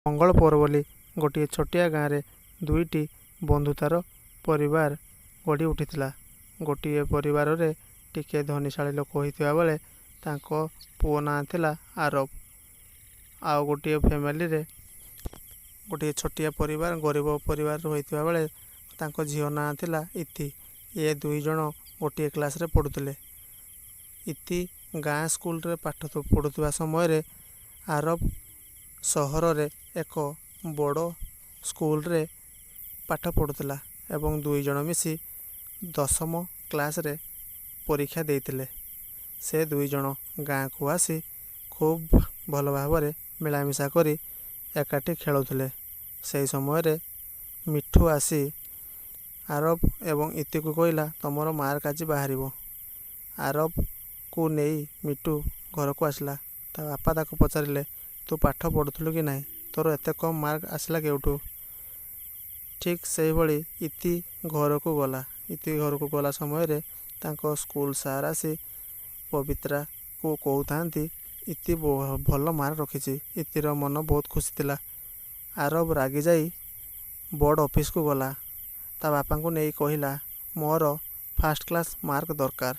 ମଙ୍ଗଳପୁର ବୋଲି ଗୋଟିଏ ଛୋଟିଆ ଗାଁରେ ଦୁଇଟି ବନ୍ଧୁତାର ପରିବାର ଗଢ଼ି ଉଠିଥିଲା। ଗୋଟିଏ ପରିବାରରେ ଟିକିଏ ଧନୀଶାଳୀ ଲୋକ ହୋଇଥିବା ବେଳେ ତାଙ୍କ ପୁଅ ନାଁ ଥିଲା ଆରବ। ଆଉ ଗୋଟିଏ ଫ୍ୟାମିଲିରେ ଗୋଟିଏ ଛୋଟିଆ ପରିବାର ଗରିବ ପରିବାର ହୋଇଥିବା ବେଳେ ତାଙ୍କ ଝିଅ ନାଁ ଥିଲା ଇତି। ଏ ଦୁଇ ଜଣ ଗୋଟିଏ କ୍ଲାସରେ ପଢ଼ୁଥିଲେ। ଇତି ଗାଁ ସ୍କୁଲରେ ପାଠ ପଢ଼ୁଥିବା ସମୟରେ ଆରବ ସହରରେ ଏକ ବଡ଼ ସ୍କୁଲରେ ପାଠ ପଢ଼ୁଥିଲା ଏବଂ ଦୁଇ ଜଣ ମିଶି 10ମ କ୍ଲାସରେ ପରୀକ୍ଷା ଦେଇଥିଲେ। ସେ ଦୁଇ ଜଣ ଗାଁକୁ ଆସି ଖୁବ୍ ଭଲ ଭାବରେ ମିଳାମିଶା କରି ଏକାଠି ଖେଳୁଥିଲେ। ସେହି ସମୟରେ ମିଠୁ ଆସି ଆରବ ଏବଂ ଇତିକୁ କହିଲା, ତମର ମାର୍କ ଆଜି ବାହାରିବ। ଆରବକୁ ନେଇ ମିଠୁ ଘରକୁ ଆସିଲା। ତା ବାପା ତାକୁ ପଚାରିଲେ, ତୁ ପାଠ ପଢ଼ୁଥିଲୁ କି ନାହିଁ? ତୋର ଏତେ କମ୍ ମାର୍କ ଆସିଲା କେଉଁଠୁ? ଠିକ୍ ସେହିଭଳି ଇତି ଘରକୁ ଗଲା। ଇତି ଘରକୁ ଗଲା ସମୟରେ ତାଙ୍କ ସ୍କୁଲ ସାର୍ ଆସି ପବିତ୍ରାକୁ କହୁଥାନ୍ତି, ଇତି ଭଲ ମାର୍କ ରଖିଛି। ଇତିର ମନ ବହୁତ ଖୁସି ଥିଲା। ଆରବ ରାଗି ଯାଇ ବୋର୍ଡ଼ ଅଫିସକୁ ଗଲା। ତା ବାପାଙ୍କୁ ନେଇ କହିଲା, ମୋର ଫାଷ୍ଟ କ୍ଲାସ୍ ମାର୍କ ଦରକାର।